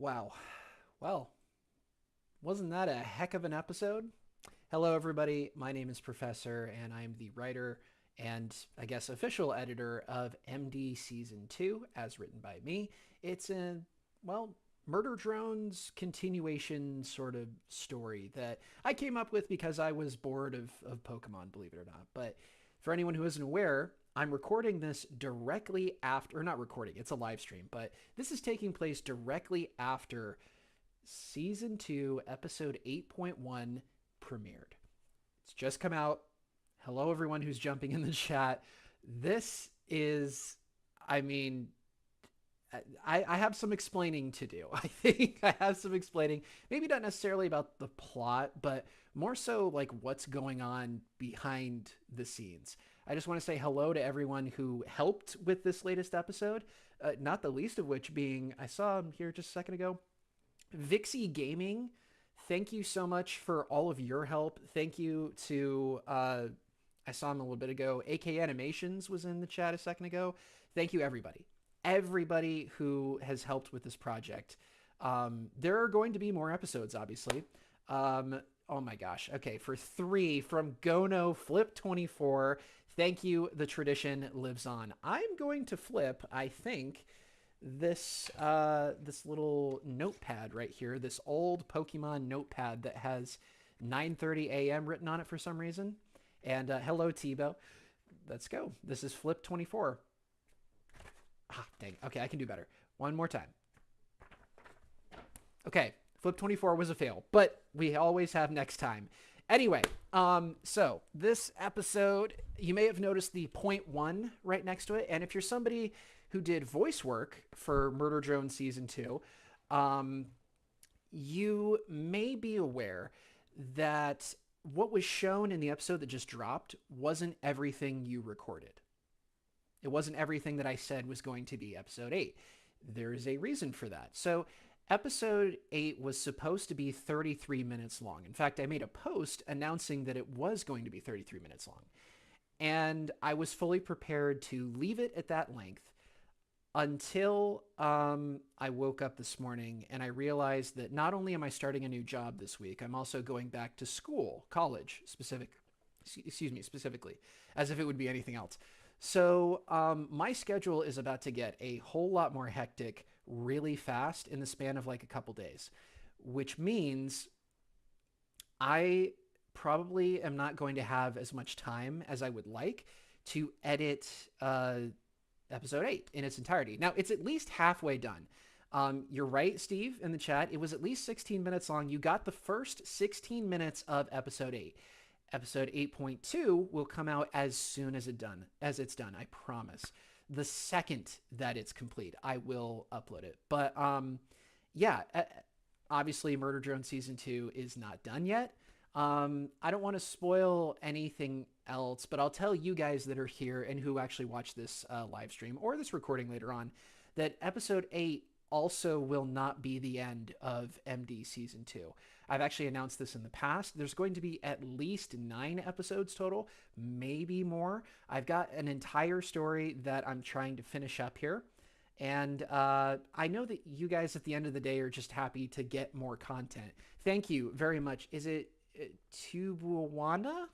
Wow. Well, wasn't that a heck of an episode? Hello, everybody. My name is Professor, and I'm the writer and, I guess, official editor of MD Season 2, as written by me. It's a, well, Murder Drones continuation sort of story that I came up with because I was bored of Pokemon, believe it or not. But for anyone who isn't aware, I'm recording this directly after, or not recording, it's a live stream, but this is taking place directly after Season 2, Episode 8.1 premiered. It's just come out. Hello, everyone who's jumping in the chat. This is, I mean, I have some explaining to do. I think I have some explaining, maybe not necessarily about the plot, but more so like what's going on behind the scenes. I just want to say hello to everyone who helped with this latest episode, not the least of which being, I saw him here just a second ago, Vixie Gaming. Thank you so much for all of your help. Thank you to, I saw him a little bit ago. AK Animations was in the chat a second ago. Thank you, everybody. Everybody who has helped with this project. There are going to be more episodes, obviously. Oh my gosh. Okay, for 3 from Gono Flip 24. Thank you. The tradition lives on. I'm going to flip, I think, this little notepad right here, this old Pokemon notepad that has 9:30 a.m. written on it for some reason. And hello, Tebow. Let's go. This is Flip 24. Ah, dang. Okay, I can do better. One more time. Okay, Flip 24 was a fail, but we always have next time. Anyway, so this episode, you may have noticed the point one right next to it. And if you're somebody who did voice work for Murder Drone Season 2, you may be aware that what was shown in the episode that just dropped wasn't everything you recorded. It wasn't everything that I said was going to be episode 8. There is a reason for that. So episode 8 was supposed to be 33 minutes long. In fact, I made a post announcing that it was going to be 33 minutes long. And I was fully prepared to leave it at that length until I woke up this morning and I realized that not only am I starting a new job this week, I'm also going back to school, college specifically, as if it would be anything else. So my schedule is about to get a whole lot more hectic really fast in the span of like a couple days, which means I probably am not going to have as much time as I would like to edit episode 8 in its entirety. Now, it's at least halfway done. You're right, Steve, in the chat. It was at least 16 minutes long. You got the first 16 minutes of episode 8. Episode 8.2 will come out as soon as it's done. I promise. The second that it's complete, I will upload it. But yeah, obviously Murder Drone Season 2 is not done yet. I don't want to spoil anything else, but I'll tell you guys that are here and who actually watch this live stream or this recording later on that episode 8 also will not be the end of MD Season 2. I've actually announced this in the past. There's going to be at least 9 episodes total, maybe more. I've got an entire story that I'm trying to finish up here. And I know that you guys at the end of the day are just happy to get more content. Thank you very much. Is it Tubuana?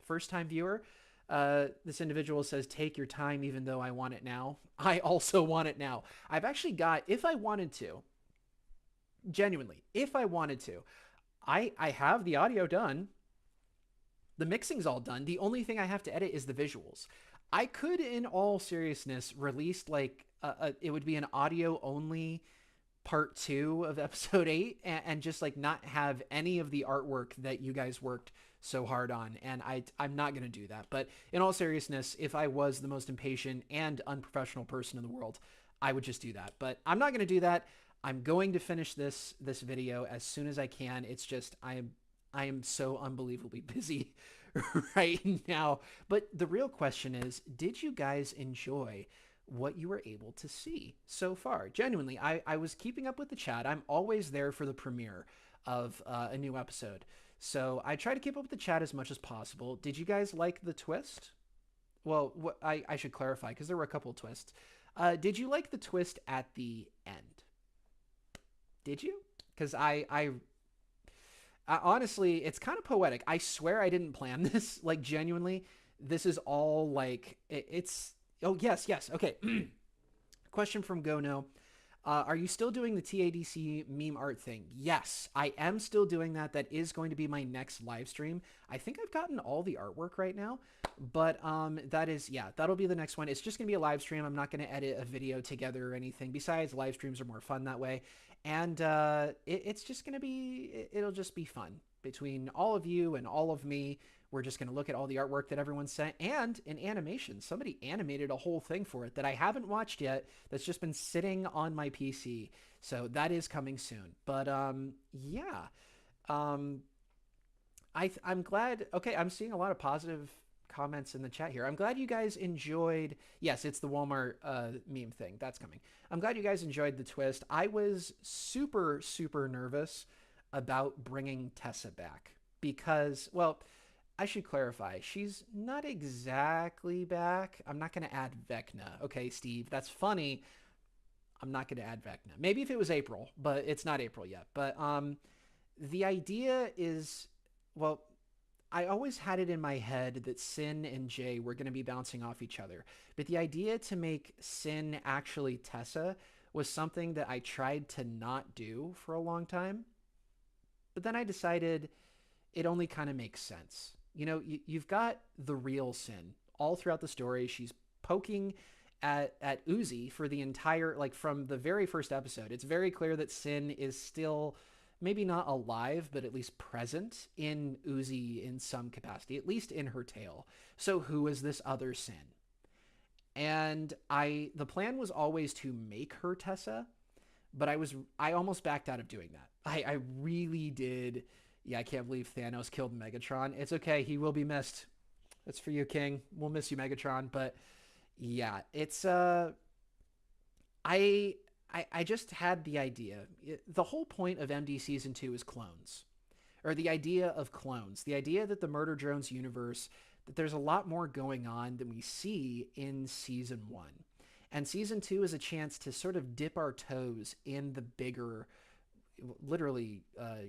First time viewer? This individual says, take your time even though I want it now. I also want it now. I've actually got, if I wanted to, genuinely, if I wanted to, I have the audio done. The mixing's all done. The only thing I have to edit is the visuals. I could, in all seriousness, release like, it would be an audio only part 2 of episode 8 and just like not have any of the artwork that you guys worked so hard on. And I'm not going to do that. But in all seriousness, if I was the most impatient and unprofessional person in the world, I would just do that. But I'm not going to do that. I'm going to finish this video as soon as I can. It's just I am so unbelievably busy right now. But the real question is, did you guys enjoy what you were able to see so far? Genuinely, I was keeping up with the chat. I'm always there for the premiere of a new episode. So I try to keep up with the chat as much as possible. Did you guys like the twist? Well, I should clarify because there were a couple of twists. Did you like the twist at the end? Did you? Because I honestly, it's kind of poetic. I swear I didn't plan this. Like genuinely, this is all like it's. Oh yes, yes. Okay. Question from Gono. Are you still doing the TADC meme art thing? Yes, I am still doing that. That is going to be my next live stream. I think I've gotten all the artwork right now, but that is, yeah, that'll be the next one. It's just gonna be a live stream. I'm not gonna edit a video together or anything. Besides, live streams are more fun that way, and it's just gonna be, it'll just be fun between all of you and all of me. We're just going to look at all the artwork that everyone sent and an animation. Somebody animated a whole thing for it that I haven't watched yet. That's just been sitting on my PC. So that is coming soon. But yeah, um, I'm glad. Okay, I'm seeing a lot of positive comments in the chat here. I'm glad you guys enjoyed. Yes, it's the Walmart meme thing. That's coming. I'm glad you guys enjoyed the twist. I was super, super nervous about bringing Tessa back because, well, I should clarify. She's not exactly back. I'm not going to add Vecna. Okay, Steve, that's funny. I'm not going to add Vecna. Maybe if it was April, but it's not April yet. But the idea is, well, I always had it in my head that Sin and Jay were going to be bouncing off each other. But the idea to make Sin actually Tessa was something that I tried to not do for a long time. But then I decided it only kind of makes sense. You know, you've got the real Sin all throughout the story. She's poking at Uzi for the entire, like from the very first episode. It's very clear that Sin is still maybe not alive, but at least present in Uzi in some capacity, at least in her tale. So who is this other Sin? And the plan was always to make her Tessa, but I almost backed out of doing that. I really did. Yeah, I can't believe Thanos killed Megatron. It's okay. He will be missed. That's for you, King. We'll miss you, Megatron. But yeah, it's I just had the idea. The whole point of MD season 2 is clones. Or the idea of clones. The idea that the Murder Drones universe, that there's a lot more going on than we see in season 1. And season 2 is a chance to sort of dip our toes in the bigger, literally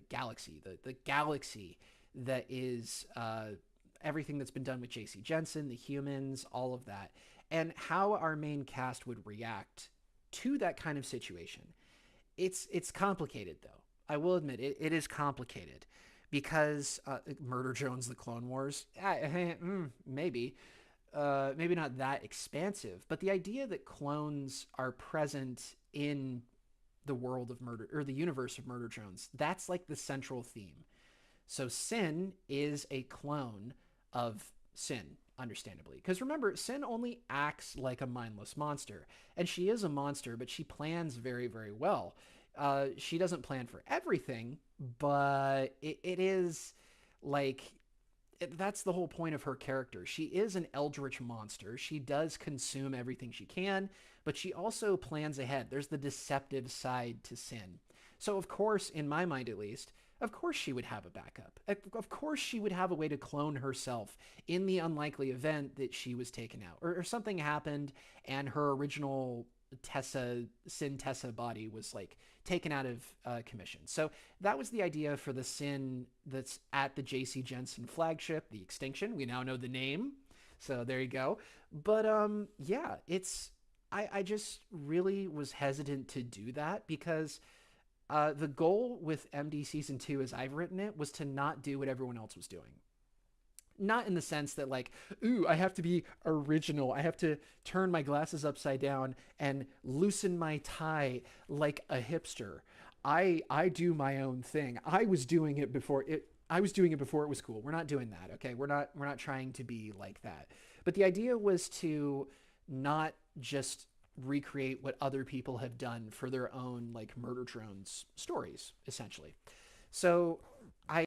galaxy, the galaxy that is everything that's been done with JC Jensen, the humans, all of that, and how our main cast would react to that kind of situation. It's complicated, though. I will admit it is complicated because Murder Jones, the Clone Wars, maybe. Maybe not that expansive, but the idea that clones are present in the world of murder or the universe of Murder Jones, that's like the central theme. So Sin is a clone of Sin, understandably. Because remember, Sin only acts like a mindless monster. And she is a monster, but she plans very, very well. She doesn't plan for everything, but it is like that's the whole point of her character. She is an eldritch monster. She does consume everything she can, but she also plans ahead. There's the deceptive side to Sin. So, of course, in my mind at least, of course she would have a backup. Of course she would have a way to clone herself in the unlikely event that she was taken out or something happened and her original Sin Tessa body was like taken out of commission. So that was the idea for the Sin that's at the JC Jensen flagship, the Extinction. We now know the name. So there you go. But yeah, I just really was hesitant to do that because the goal with MD season 2, as I've written it, was to not do what everyone else was doing. Not in the sense that like, ooh, I have to be original. I have to turn my glasses upside down and loosen my tie like a hipster. I do my own thing. I was doing it before it was cool. We're not doing that, okay? We're not trying to be like that. But the idea was to not just recreate what other people have done for their own like Murder Drones stories, essentially. So I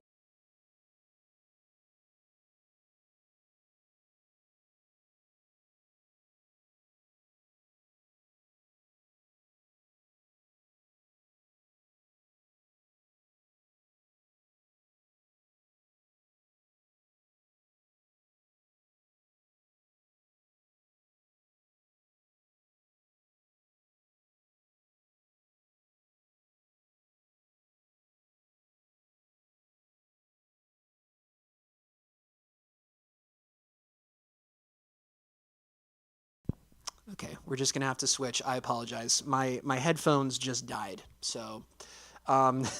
Okay, we're just gonna have to switch. I apologize. My headphones just died. So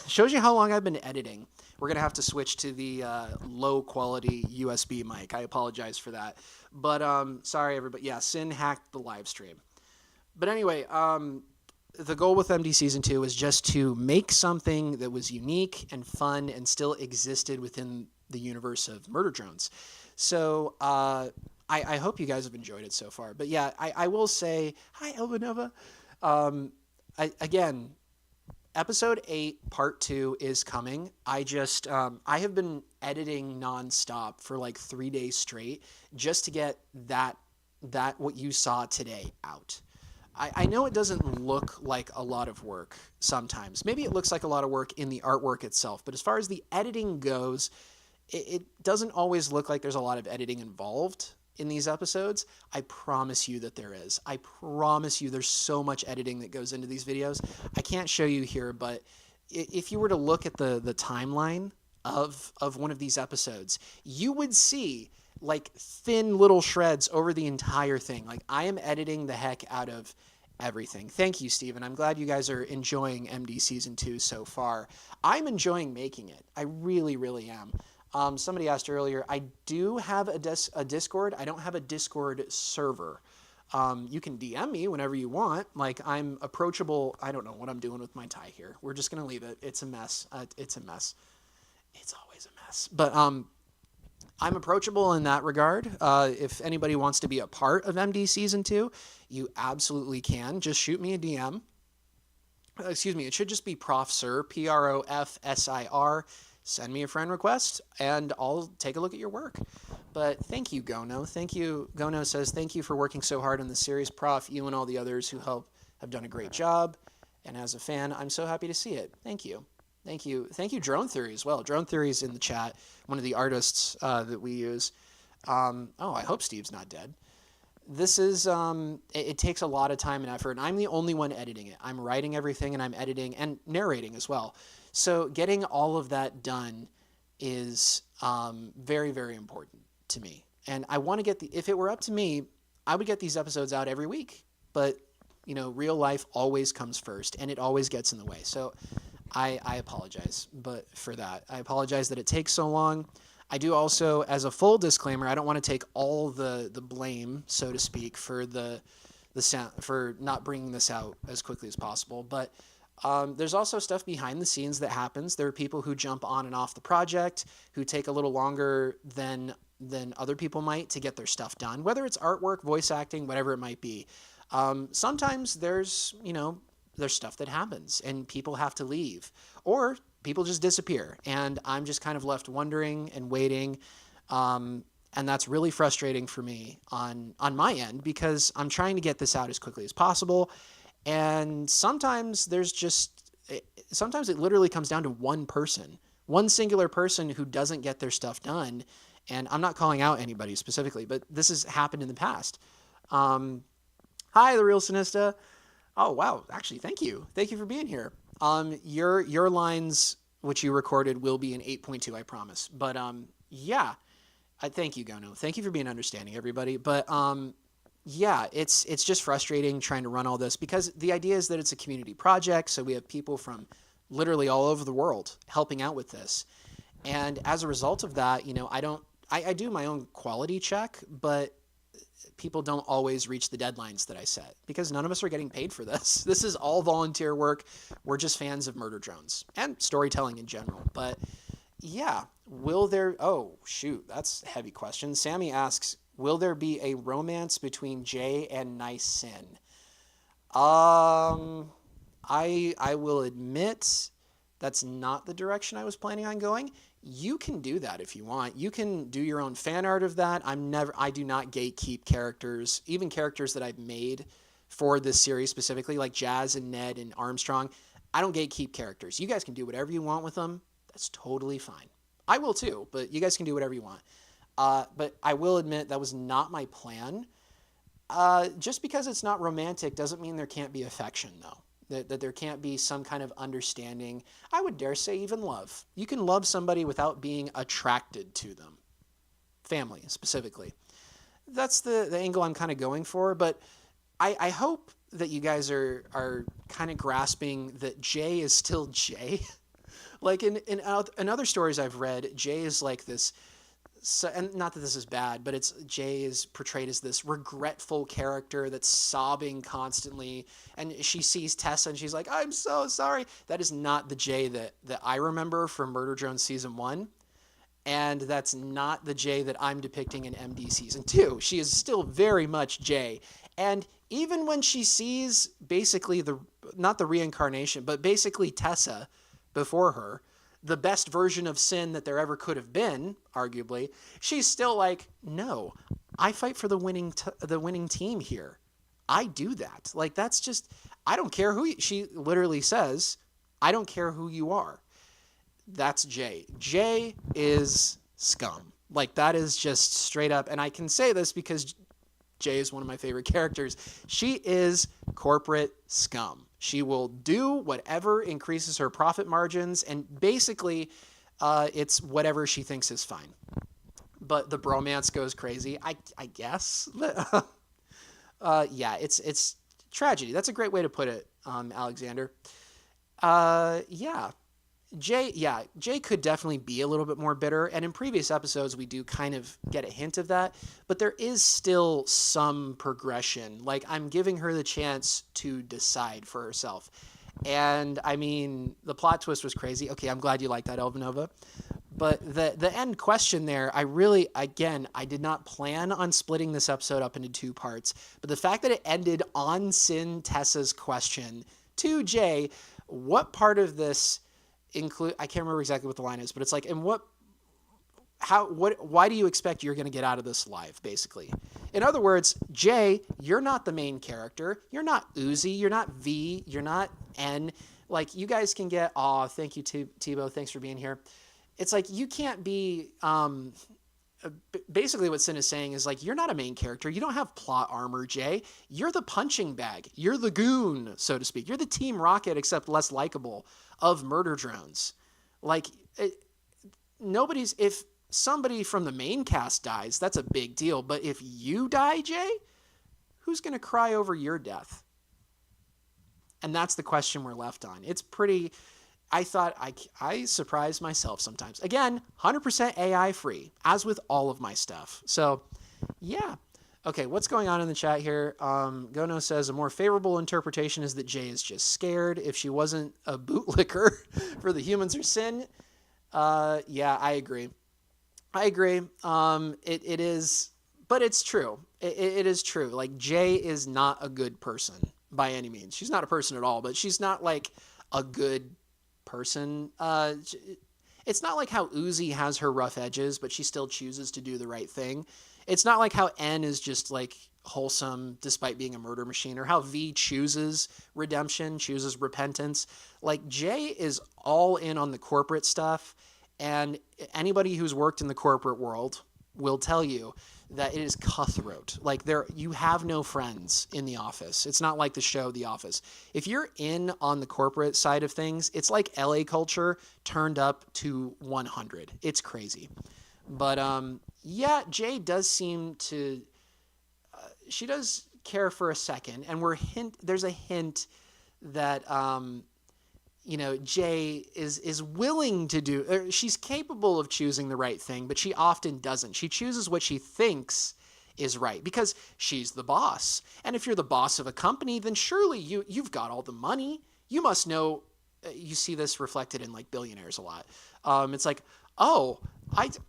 shows you how long I've been editing. We're gonna have to switch to the low quality USB mic. I apologize for that. But sorry everybody. Yeah, Sin hacked the live stream. But anyway, the goal with MD Season 2 is just to make something that was unique and fun and still existed within the universe of Murder Drones. So I hope you guys have enjoyed it so far. But yeah, I will say, hi, Elvanova. Again, Episode 8, Part 2 is coming. I have been editing nonstop for like 3 days straight just to get that what you saw today out. I know it doesn't look like a lot of work sometimes. Maybe it looks like a lot of work in the artwork itself, but as far as the editing goes, it doesn't always look like there's a lot of editing involved in these episodes. I promise you that there is. I promise you there's so much editing that goes into these videos. I can't show you here, but if you were to look at the timeline of one of these episodes, you would see like thin little shreds over the entire thing. Like I am editing the heck out of everything. Thank you, Steven. I'm glad you guys are enjoying MD Season 2 so far. I'm enjoying making it. I really, really am. Somebody asked earlier, I do have a Discord. I don't have a Discord server. You can DM me whenever you want. Like I'm approachable. I don't know what I'm doing with my tie here. We're just going to leave it. It's a mess. It's a mess. It's always a mess. But, I'm approachable in that regard. If anybody wants to be a part of MD Season 2, you absolutely can. Just shoot me a DM. Excuse me, it should just be Profsir, Profsir. Send me a friend request, and I'll take a look at your work. But thank you, Gono. Thank you. Gono says, thank you for working so hard on the series, Prof. You and all the others who help have done a great job. And as a fan, I'm so happy to see it. Thank you. Thank you. Thank you, Drone Theory, as well. Drone Theory is in the chat, one of the artists that we use. Oh, I hope Steve's not dead. This is, it takes a lot of time and effort, and I'm the only one editing it. I'm writing everything, and I'm editing and narrating as well. So getting all of that done is very, very important to me. And I want to get if it were up to me, I would get these episodes out every week. But, you know, real life always comes first, and it always gets in the way. So I apologize for that. I apologize that it takes so long. I do also, as a full disclaimer, I don't want to take all the blame, so to speak, for the sound, for not bringing this out as quickly as possible. But there's also stuff behind the scenes that happens. There are people who jump on and off the project, who take a little longer than other people might to get their stuff done, whether it's artwork, voice acting, whatever it might be. Sometimes there's stuff that happens and people have to leave, or people just disappear, and I'm just kind of left wondering and waiting. And that's really frustrating for me on my end, because I'm trying to get this out as quickly as possible. And sometimes sometimes it literally comes down to one singular person who doesn't get their stuff done. And I'm not calling out anybody specifically, but this has happened in the past. Hi, The Real Sinista. Oh, wow. Actually, thank you. Thank you for being here. Your lines, which you recorded, will be in 8.2, I promise. But yeah, thank you, Gono. Thank you for being understanding, everybody. But yeah, it's just frustrating trying to run all this, because the idea is that it's a community project. So we have people from literally all over the world helping out with this. And as a result of that, you know, I do my own quality check, but people don't always reach the deadlines that I set, because none of us are getting paid for this. This is all volunteer work. We're just fans of Murder Drones and storytelling in general. But yeah, oh shoot, that's a heavy question. Sammy asks, will there be a romance between Jay and Nice Sin? I will admit that's not the direction I was planning on going. You can do that if you want. You can do your own fan art of that. I do not gatekeep characters, even characters that I've made for this series specifically, like Jazz and Ned and Armstrong. I don't gatekeep characters. You guys can do whatever you want with them. That's totally fine. I will too, but you guys can do whatever you want. But I will admit that was not my plan. Just because it's not romantic doesn't mean there can't be affection, though. That there can't be some kind of understanding. I would dare say even love. You can love somebody without being attracted to them. Family, specifically. That's the angle I'm kind of going for. But I hope that you guys are kind of grasping that Jay is still Jay. Like in other stories I've read, Jay is like this. So, and not that this is bad, but it's Jay is portrayed as this regretful character that's sobbing constantly, and she sees Tessa and she's like, "I'm so sorry." That is not the Jay that I remember from Murder Drone season 1, and that's not the Jay that I'm depicting in MD season 2. She is still very much Jay, and even when she sees basically not the reincarnation, but basically Tessa before her, the best version of Sin that there ever could have been, arguably, she's still like, no, I fight for the winning team here. I do that. Like, that's just, I don't care she literally says, I don't care who you are. That's Jay. Jay is scum. Like, that is just straight up. And I can say this because Jay is one of my favorite characters. She is corporate scum. She will do whatever increases her profit margins, and basically it's whatever she thinks is fine. But the bromance goes crazy, I guess. Yeah, it's tragedy. That's a great way to put it, Alexander. Yeah. Jay could definitely be a little bit more bitter, and in previous episodes we do kind of get a hint of that, but there is still some progression. Like, I'm giving her the chance to decide for herself. And I mean, the plot twist was crazy. Okay, I'm glad you like that, Elvanova. But the end question there, I did not plan on splitting this episode up into 2 parts, but the fact that it ended on Sin Tessa's question to Jay, what part of this I can't remember exactly what the line is, but it's like, and why do you expect you're going to get out of this alive, basically? In other words, Jay, you're not the main character. You're not Uzi. You're not V. You're not N. Like, you guys can get, thank you, Tebow. Thanks for being here. It's like, you can't be, basically what Sin is saying is like, you're not a main character. You don't have plot armor, Jay. You're the punching bag. You're the goon, so to speak. You're the Team Rocket, except less likable, of Murder Drones. Like, if somebody from the main cast dies, that's a big deal. But if you die, Jay, who's going to cry over your death? And that's the question we're left on. It's pretty, I thought I surprised myself sometimes. Again, 100% AI free, as with all of my stuff. So, yeah. Okay, what's going on in the chat here? Gono says a more favorable interpretation is that Jay is just scared. If she wasn't a bootlicker for the humans or Sin, yeah, I agree. It is, but it's true. It is true. Like, Jay is not a good person by any means. She's not a person at all, but she's not like a good person. It's not like how Uzi has her rough edges, but she still chooses to do the right thing. It's not like how N is just like wholesome despite being a murder machine, or how V chooses redemption, chooses repentance. Like, Jay is all in on the corporate stuff, and anybody who's worked in the corporate world will tell you that it is cutthroat. Like, you have no friends in the office. It's not like the show The Office. If you're in on the corporate side of things, it's like LA culture turned up to 100. It's crazy. But yeah, Jay does seem to she does care for a second, and there's a hint that Jay is willing to do, she's capable of choosing the right thing, but she often doesn't. She chooses what she thinks is right because she's the boss. And if you're the boss of a company, then surely you've got all the money. You must know. You see this reflected in like billionaires a lot. It's like, oh,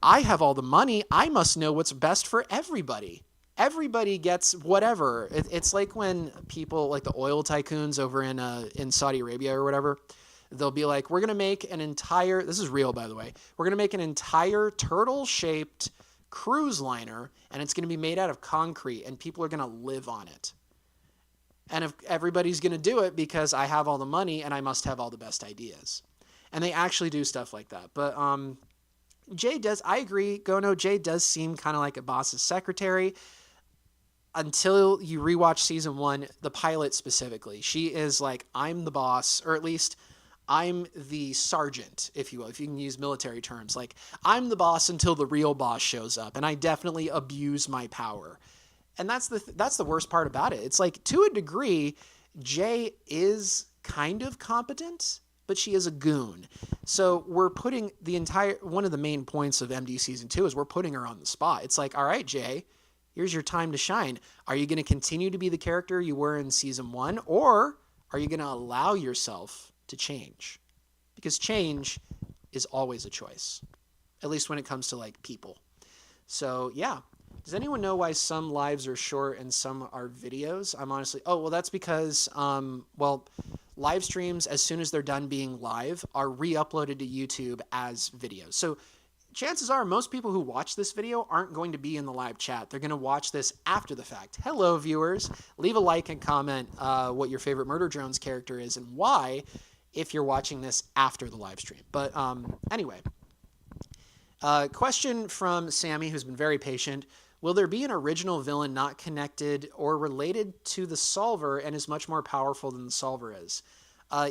I have all the money. I must know what's best for everybody. Everybody gets whatever. It's like when people like the oil tycoons over in Saudi Arabia or whatever, they'll be like, we're going to make this is real, by the way. We're going to make an entire turtle-shaped cruise liner, and it's going to be made out of concrete, and people are going to live on it. And if everybody's going to do it because I have all the money and I must have all the best ideas. And they actually do stuff like that. But Jay does, I agree, Gono, Jay does seem kind of like a boss's secretary until you rewatch season 1, the pilot specifically. She is like, I'm the boss, or at least I'm the sergeant, if you will, if you can use military terms. Like, I'm the boss until the real boss shows up, and I definitely abuse my power. And that's the worst part about it. It's like, to a degree, Jay is kind of competent, but she is a goon. So we're putting one of the main points of MD season 2 is we're putting her on the spot. It's like, all right, Jay, here's your time to shine. Are you going to continue to be the character you were in season 1, or are you going to allow yourself to change? Because change is always a choice, at least when it comes to like people. So yeah. Does anyone know why some lives are short and some are videos? I'm honestly, oh, well, that's because, live streams, as soon as they're done being live, are re-uploaded to YouTube as videos. So chances are most people who watch this video aren't going to be in the live chat. They're going to watch this after the fact. Hello, viewers. Leave a like and comment what your favorite Murder Drones character is and why, if you're watching this after the live stream. But anyway, question from Sammy, who's been very patient. Will there be an original villain not connected or related to the Solver and is much more powerful than the Solver is?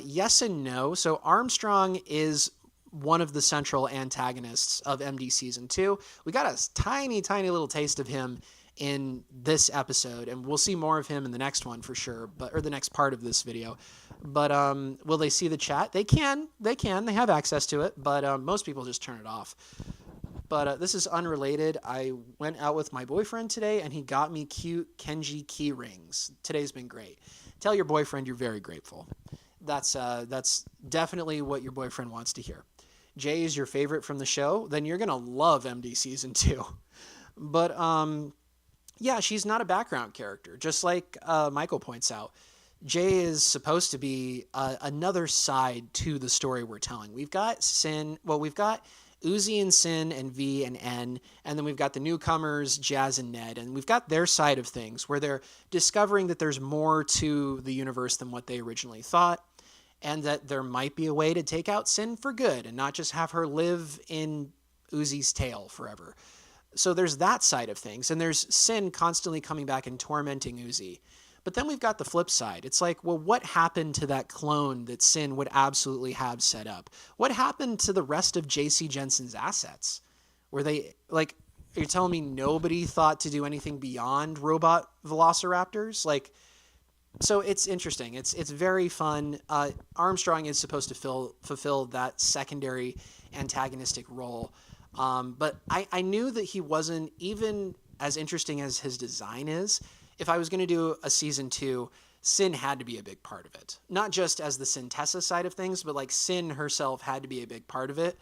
Yes and no. So Armstrong is one of the central antagonists of MD Season 2. We got a tiny, tiny little taste of him in this episode, and we'll see more of him in the next one for sure, or the next part of this video. But will they see the chat? They can. They have access to it, but most people just turn it off. But this is unrelated. I went out with my boyfriend today, and he got me cute Kenji key rings. Today's been great. Tell your boyfriend you're very grateful. That's definitely what your boyfriend wants to hear. Jay is your favorite from the show, then you're going to love MD Season 2. But, yeah, she's not a background character. Just like Michael points out, Jay is supposed to be another side to the story we're telling. We've got Uzi and Sin and V and N, and then we've got the newcomers, Jazz and Ned, and we've got their side of things where they're discovering that there's more to the universe than what they originally thought, and that there might be a way to take out Sin for good and not just have her live in Uzi's tail forever. So there's that side of things, and there's Sin constantly coming back and tormenting Uzi. But then we've got the flip side. It's like, well, what happened to that clone that Sin would absolutely have set up? What happened to the rest of J.C. Jensen's assets? Were they, like, you're telling me nobody thought to do anything beyond robot velociraptors? Like, so it's interesting. It's very fun. Armstrong is supposed to fulfill that secondary antagonistic role. But I knew that he wasn't even as interesting as his design is. If I was going to do a season 2, Sin had to be a big part of it. Not just as the Sintessa side of things, but like Sin herself had to be a big part of it.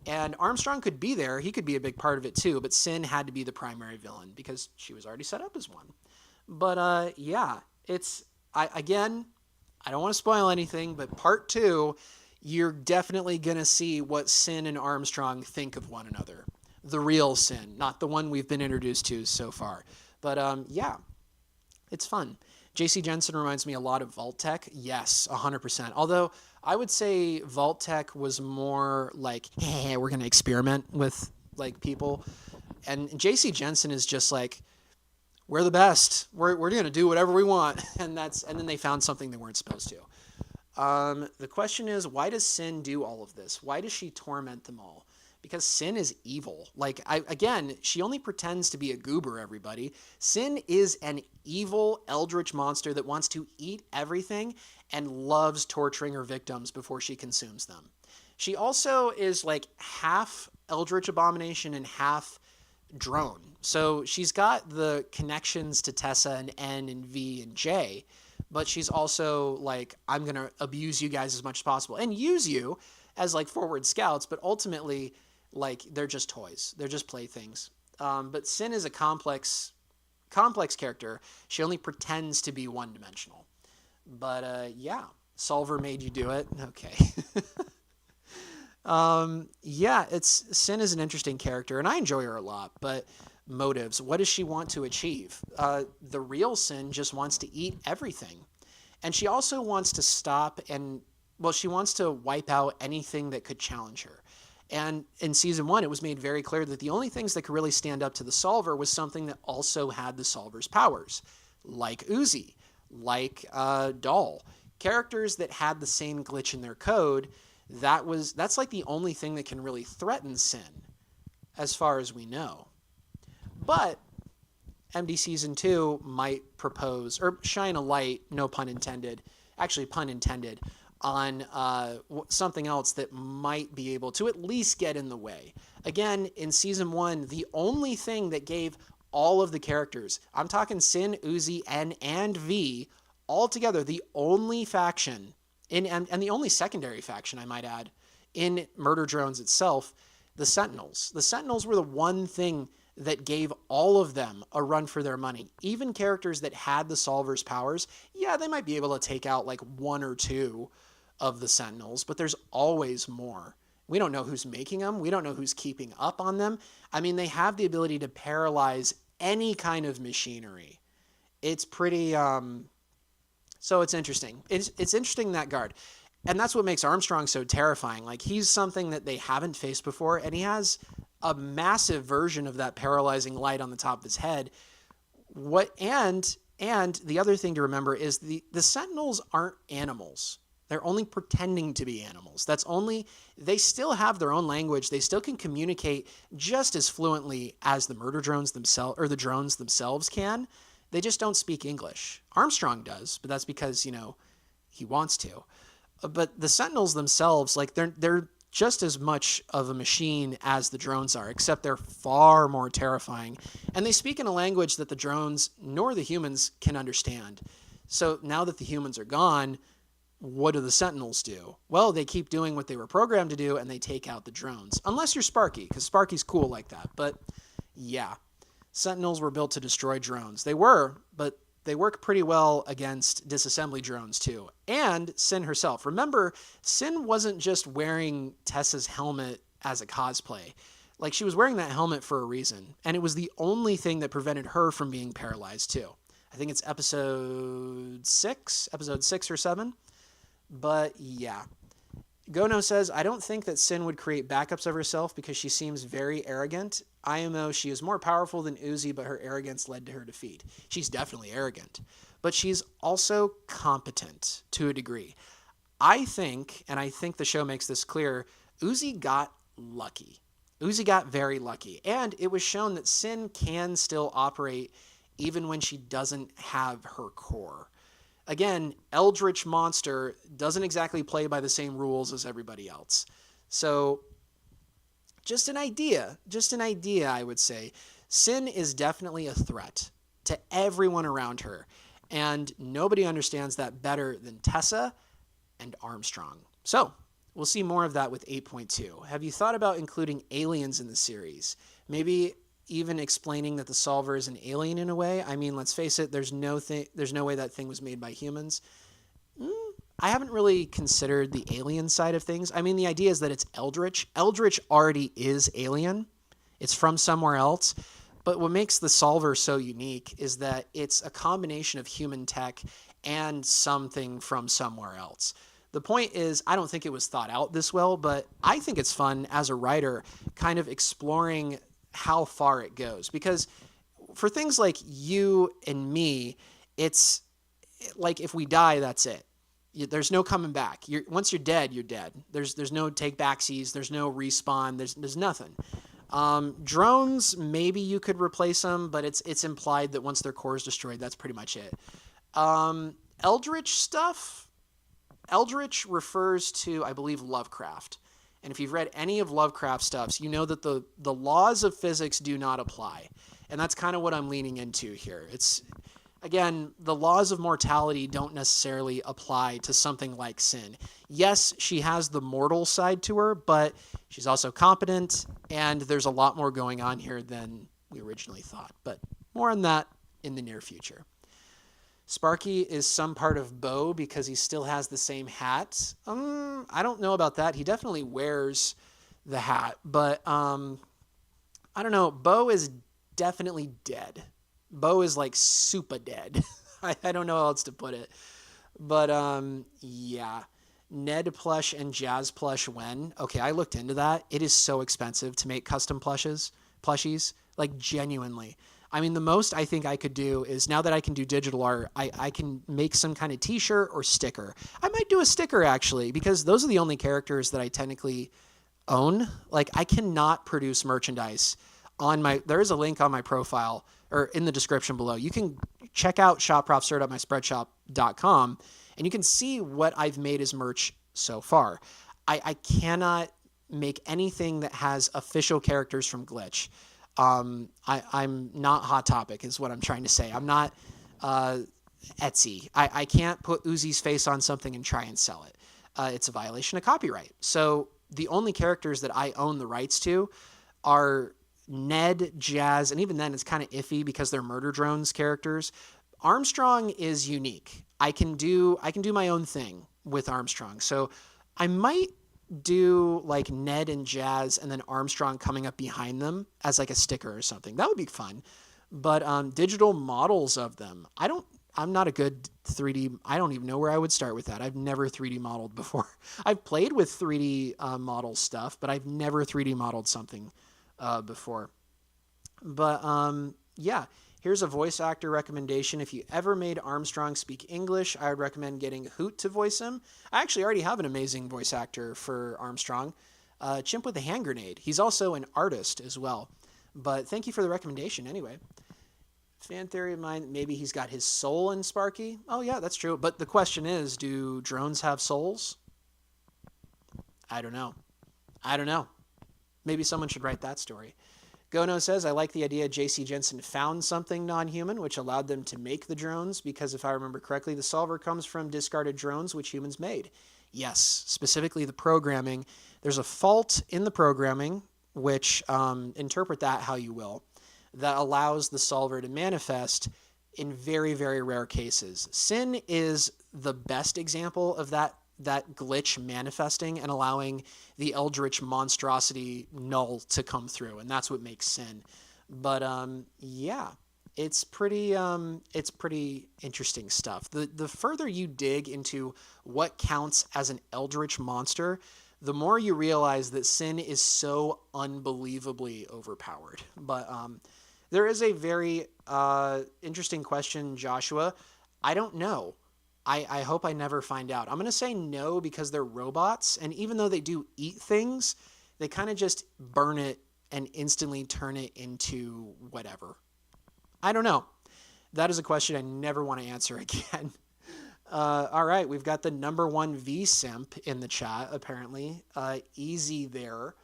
And Armstrong could be there. He could be a big part of it too, but Sin had to be the primary villain because she was already set up as one. But yeah, I don't want to spoil anything, but part 2, you're definitely going to see what Sin and Armstrong think of one another. The real Sin, not the one we've been introduced to so far. But yeah. It's fun. J.C. Jensen reminds me a lot of Vault-Tec. Yes, 100%. Although I would say Vault-Tec was more like, hey, we're going to experiment with like people. And J.C. Jensen is just like, we're the best. We're going to do whatever we want. And then they found something they weren't supposed to. The question is, why does Sin do all of this? Why does she torment them all? Because Sin is evil. Like, she only pretends to be a goober, everybody. Sin is an evil eldritch monster that wants to eat everything and loves torturing her victims before she consumes them. She also is like half eldritch abomination and half drone. So she's got the connections to Tessa and N and V and J, but she's also like, I'm going to abuse you guys as much as possible and use you as like forward scouts, but ultimately, like, they're just toys. They're just playthings. But Sin is a complex character. She only pretends to be one-dimensional. But, yeah. Solver made you do it. Okay. Yeah, Sin is an interesting character, and I enjoy her a lot. But motives, what does she want to achieve? The real Sin just wants to eat everything. And she also wants to stop she wants to wipe out anything that could challenge her. And in season 1, it was made very clear that the only things that could really stand up to the Solver was something that also had the Solver's powers, like Uzi, like Doll. Characters that had the same glitch in their code, that's like the only thing that can really threaten Sin, as far as we know. But MD Season 2 might propose or shine a light, no pun intended, actually pun intended, on something else that might be able to at least get in the way. Again, in Season 1, the only thing that gave all of the characters, I'm talking Sin, Uzi, and V, all together, the only faction, and the only secondary faction, I might add, in Murder Drones itself, the Sentinels. The Sentinels were the one thing that gave all of them a run for their money. Even characters that had the Solver's powers, yeah, they might be able to take out like one or two of the Sentinels, but there's always more. We don't know who's making them. We don't know who's keeping up on them. I mean, they have the ability to paralyze any kind of machinery. It's pretty, so it's interesting. It's interesting, that guard. And that's what makes Armstrong so terrifying. Like, he's something that they haven't faced before, and he has a massive version of that paralyzing light on the top of his head. And the other thing to remember is the Sentinels aren't animals. They're only pretending to be animals. They still have their own language. They still can communicate just as fluently as the murder drones themselves, or the drones themselves can. They just don't speak English. Armstrong does, but that's because, he wants to. But the Sentinels themselves, like, they're just as much of a machine as the drones are, except they're far more terrifying. And they speak in a language that the drones nor the humans can understand. So now that the humans are gone, what do the Sentinels do? Well, they keep doing what they were programmed to do, and they take out the drones. Unless you're Sparky, because Sparky's cool like that. But yeah, Sentinels were built to destroy drones. They were, but they work pretty well against disassembly drones too. And Sin herself. Remember, Sin wasn't just wearing Tessa's helmet as a cosplay. Like, she was wearing that helmet for a reason. And it was the only thing that prevented her from being paralyzed too. I think it's episode 6 or 7. But yeah. Gono says, I don't think that Sin would create backups of herself because she seems very arrogant. IMO, she is more powerful than Uzi, but her arrogance led to her defeat. She's definitely arrogant, but she's also competent to a degree. I think, and I think the show makes this clear, Uzi got lucky. Uzi got very lucky, and it was shown that Sin can still operate even when she doesn't have her core. Again, Eldritch Monster doesn't exactly play by the same rules as everybody else. So, just an idea, I would say. Sin is definitely a threat to everyone around her, and nobody understands that better than Tessa and Armstrong. So, we'll see more of that with 8.2. Have you thought about including aliens in the series? Maybe even explaining that the Solver is an alien in a way? I mean, let's face it, there's no way that thing was made by humans. I haven't really considered the alien side of things. I mean, the idea is that it's Eldritch. Eldritch already is alien. It's from somewhere else. But what makes the Solver so unique is that it's a combination of human tech and something from somewhere else. The point is, I don't think it was thought out this well, but I think it's fun as a writer kind of exploring how far it goes. Because for things like you and me, it's like if we die, that's it. There's no coming back. Once you're dead, you're dead. There's no take backsies. There's no respawn. There's nothing. Drones, maybe you could replace them, but it's implied that once their core is destroyed, that's pretty much it. Eldritch stuff. Eldritch refers to, I believe, Lovecraft. And if you've read any of Lovecraft stuffs, you know that the laws of physics do not apply. And that's kind of what I'm leaning into here. It's, again, the laws of mortality don't necessarily apply to something like Sin. Yes, she has the mortal side to her, but she's also competent, and there's a lot more going on here than we originally thought. But more on that in the near future. Sparky is some part of Bo because he still has the same hat. I don't know about that. He definitely wears the hat, but I don't know. Bo is definitely dead. Bo is like super dead. I don't know how else to put it. But yeah. Ned plush and Jazz plush when? Okay, I looked into that. It is so expensive to make custom plushies. Like, genuinely. I mean, the most I think I could do is, now that I can do digital art, I can make some kind of t-shirt or sticker. I might do a sticker, actually, because those are the only characters that I technically own. Like, I cannot produce merchandise on my... There is a link on my profile or in the description below. You can check out shopprofsir.myspreadshop.com and you can see what I've made as merch so far. I cannot make anything that has official characters from Glitch. I'm not Hot Topic is what I'm trying to say. I'm not Etsy. I can't put Uzi's face on something and try and sell it. It's a violation of copyright. So the only characters that I own the rights to are Ned, Jazz, and even then it's kind of iffy because they're Murder Drones characters. Armstrong is unique. I can do my own thing with Armstrong. So I might do like Ned and Jazz and then Armstrong coming up behind them as like a sticker or something. That would be fun. But digital models of them, I'm not a good 3D. I don't even know where I would start with that. I've never 3D modeled before. I've played with 3D model stuff, but I've never 3D modeled something before. But yeah, here's a voice actor recommendation. If you ever made Armstrong speak English, I would recommend getting Hoot to voice him. I actually already have an amazing voice actor for Armstrong, Chimp with a Hand Grenade. He's also an artist as well. But thank you for the recommendation anyway. Fan theory of mine, maybe he's got his soul in Sparky. Oh yeah, that's true. But the question is, do drones have souls? I don't know. Maybe someone should write that story. Gono says, I like the idea J.C. Jensen found something non-human, which allowed them to make the drones, because if I remember correctly, the solver comes from discarded drones, which humans made. Yes, specifically the programming. There's a fault in the programming, which interpret that how you will, that allows the solver to manifest in very, very rare cases. Sin is the best example of that glitch manifesting and allowing the eldritch monstrosity null to come through, and that's what makes Sin. But yeah, it's pretty interesting stuff. The further you dig into what counts as an eldritch monster, the more you realize that Sin is so unbelievably overpowered. But there is a very interesting question, Joshua. I don't know. I hope I never find out. I'm going to say no because they're robots, and even though they do eat things, they kind of just burn it and instantly turn it into whatever. I don't know. That is a question I never want to answer again. All right, we've got the number one V-simp in the chat, apparently. Easy there.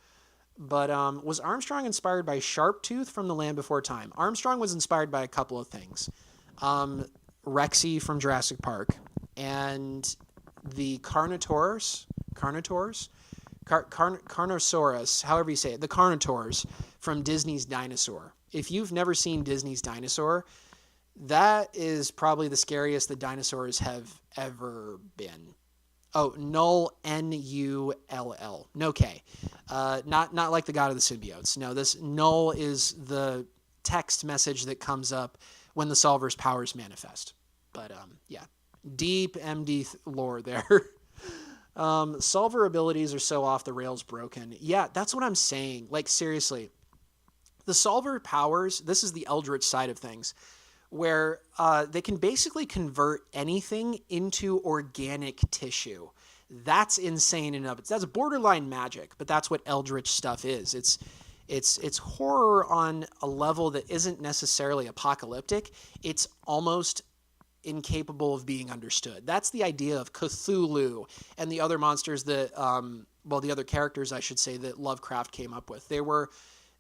But was Armstrong inspired by Sharptooth from The Land Before Time? Armstrong was inspired by a couple of things. Rexy from Jurassic Park and the Carnosaurus, however you say it, the Carnotaurs from Disney's Dinosaur. If you've never seen Disney's Dinosaur, that is probably the scariest the dinosaurs have ever been. Oh, Null, N-U-L-L. No K. Not like the god of the symbiotes. No, this Null is the text message that comes up when the solver's powers manifest. But yeah, deep MD lore there. Solver abilities are so off the rails broken. Yeah, that's what I'm saying. Like, seriously. The solver powers, this is the eldritch side of things, where they can basically convert anything into organic tissue. That's insane in and of itself. That's borderline magic, but that's what eldritch stuff is. It's horror on a level that isn't necessarily apocalyptic. It's almost incapable of being understood. That's the idea of Cthulhu and the other monsters that, the other characters, I should say, that Lovecraft came up with.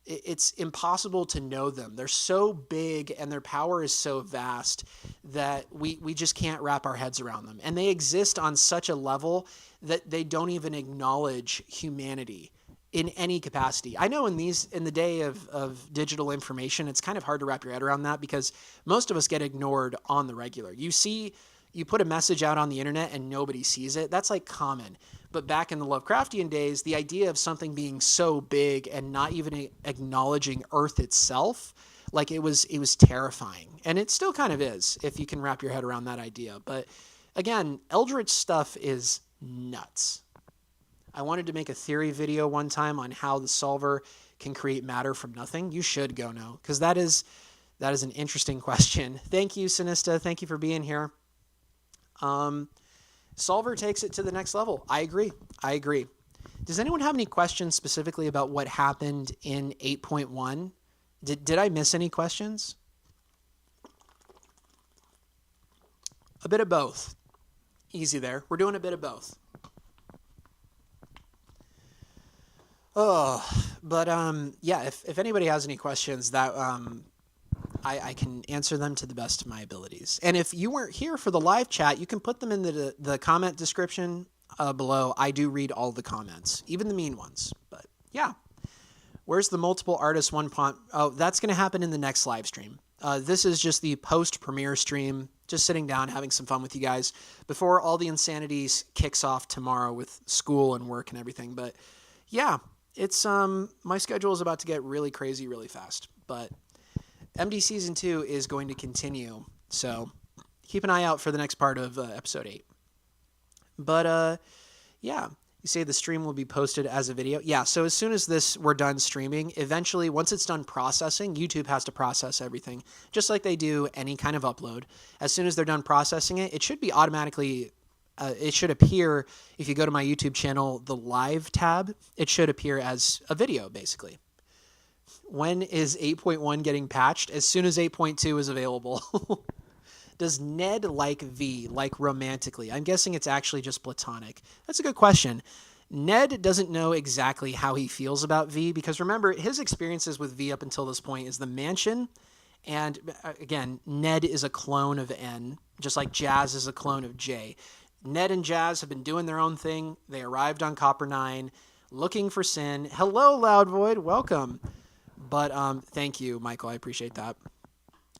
It's impossible to know them. They're so big and their power is so vast that we just can't wrap our heads around them. And they exist on such a level that they don't even acknowledge humanity in any capacity. I know in the day of digital information, it's kind of hard to wrap your head around that because most of us get ignored on the regular. You put a message out on the internet and nobody sees it. That's like common. But back in the Lovecraftian days, the idea of something being so big and not even acknowledging Earth itself, like it was terrifying. And it still kind of is, if you can wrap your head around that idea. But again, eldritch stuff is nuts. I wanted to make a theory video one time on how the solver can create matter from nothing. You should go know, because that is an interesting question. Thank you, Sinista. Thank you for being here. Solver takes it to the next level. I agree. Does anyone have any questions specifically about what happened in 8.1? Did I miss any questions? A bit of both. Easy there. We're doing a bit of both. Oh, but yeah, if anybody has any questions, that I can answer them to the best of my abilities. And if you weren't here for the live chat, you can put them in the comment description below. I do read all the comments, even the mean ones. But yeah, where's the multiple artists one pont? Oh, that's going to happen in the next live stream. This is just the post-premiere stream, just sitting down, having some fun with you guys before all the insanities kicks off tomorrow with school and work and everything. But yeah, it's my schedule is about to get really crazy really fast. But MD Season 2 is going to continue, so keep an eye out for the next part of Episode 8. But yeah. You say the stream will be posted as a video. Yeah, so as soon as we're done streaming, eventually, once it's done processing, YouTube has to process everything, just like they do any kind of upload. As soon as they're done processing it, it should be automatically, it should appear, if you go to my YouTube channel, the live tab, it should appear as a video, basically. When is 8.1 getting patched? As soon as 8.2 is available. Does Ned like V, like romantically? I'm guessing it's actually just platonic. That's a good question. Ned doesn't know exactly how he feels about V because remember, his experiences with V up until this point is the mansion. And again, Ned is a clone of N, just like Jazz is a clone of J. Ned and Jazz have been doing their own thing. They arrived on Copper 9 looking for Sin. Hello, Loud Void. Welcome. But thank you, Michael. I appreciate that.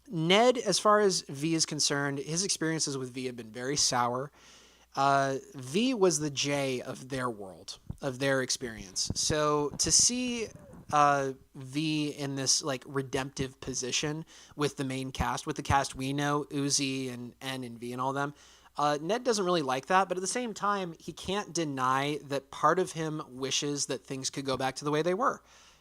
Ned, as far as V is concerned, his experiences with V have been very sour. V was the J of their world, of their experience. So to see V in this like redemptive position with the main cast, with the cast we know, Uzi and N and V and all them, Ned doesn't really like that. But at the same time, he can't deny that part of him wishes that things could go back to the way they were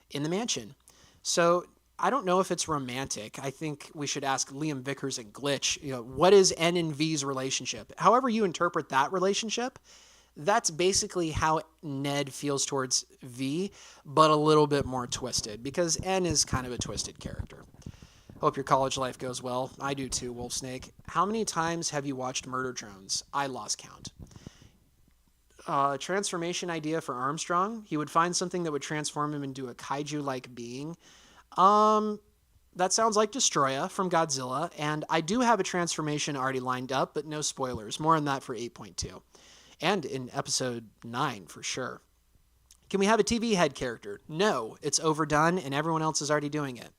in the mansion. So I don't know if it's romantic. I think we should ask Liam Vickers and Glitch, what is N and V's relationship? However you interpret that relationship, that's basically how Ned feels towards V, but a little bit more twisted because N is kind of a twisted character. Hope your college life goes well. I do too, Wolf Snake. How many times have you watched Murder Drones? I lost count. Transformation idea for Armstrong. He would find something that would transform him into a kaiju-like being. That sounds like Destroya from Godzilla, and I do have a transformation already lined up, but no spoilers. More on that for 8.2. And in episode 9, for sure. Can we have a TV head character? No, it's overdone, and everyone else is already doing it.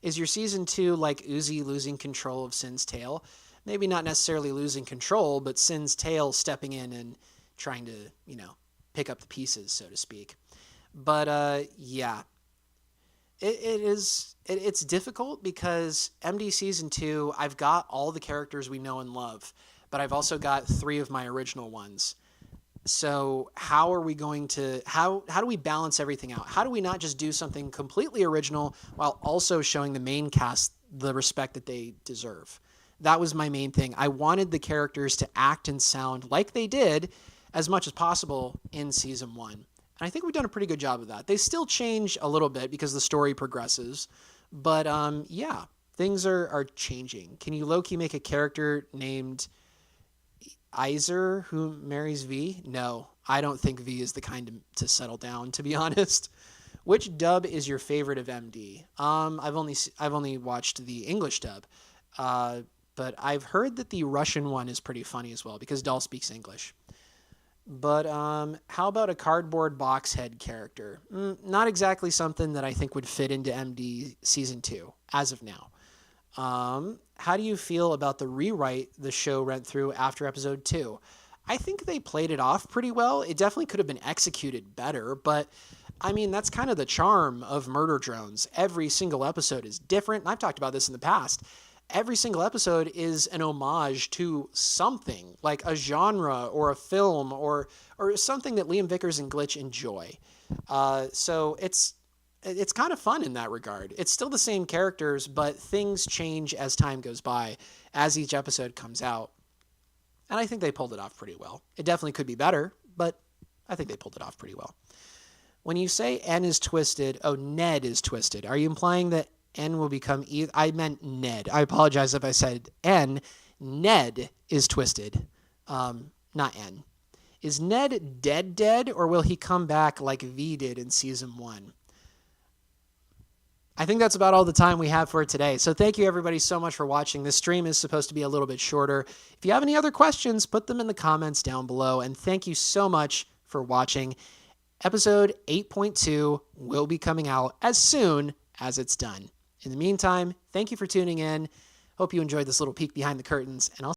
Is your season 2 like Uzi losing control of Sin's tail? Maybe not necessarily losing control, but Sin's tail stepping in and trying to, pick up the pieces, so to speak. But, yeah. It's difficult because MD Season 2, I've got all the characters we know and love, but I've also got 3 of my original ones. So how are we going to, how do we balance everything out? How do we not just do something completely original while also showing the main cast the respect that they deserve? That was my main thing. I wanted the characters to act and sound like they did as much as possible in Season 1. And I think we've done a pretty good job of that. They still change a little bit because the story progresses. But yeah, things are changing. Can you low-key make a character named Iser who marries V? No, I don't think V is the kind to settle down, to be honest. Which dub is your favorite of MD? I've only watched the English dub. But I've heard that the Russian one is pretty funny as well because Doll speaks English. But how about a cardboard box head character? Not exactly something that I think would fit into MD Season 2 as of now. How do you feel about the rewrite the show went through after Episode 2? I think they played it off pretty well. It definitely could have been executed better, but I mean, that's kind of the charm of Murder Drones. Every single episode is different, and I've talked about this in the past. Every single episode is an homage to something, like a genre or a film or something that Liam Vickers and Glitch enjoy. So it's kind of fun in that regard. It's still the same characters, but things change as time goes by, as each episode comes out. And I think they pulled it off pretty well. It definitely could be better, but I think they pulled it off pretty well. When you say N is twisted, Ned is twisted, are you implying that N will become I meant Ned. I apologize if I said N. Ned is twisted, not N. Is Ned dead, or will he come back like V did in season 1? I think that's about all the time we have for today. So thank you everybody so much for watching. This stream is supposed to be a little bit shorter. If you have any other questions, put them in the comments down below. And thank you so much for watching. Episode 8.2 will be coming out as soon as it's done. In the meantime, thank you for tuning in. Hope you enjoyed this little peek behind the curtains, and I'll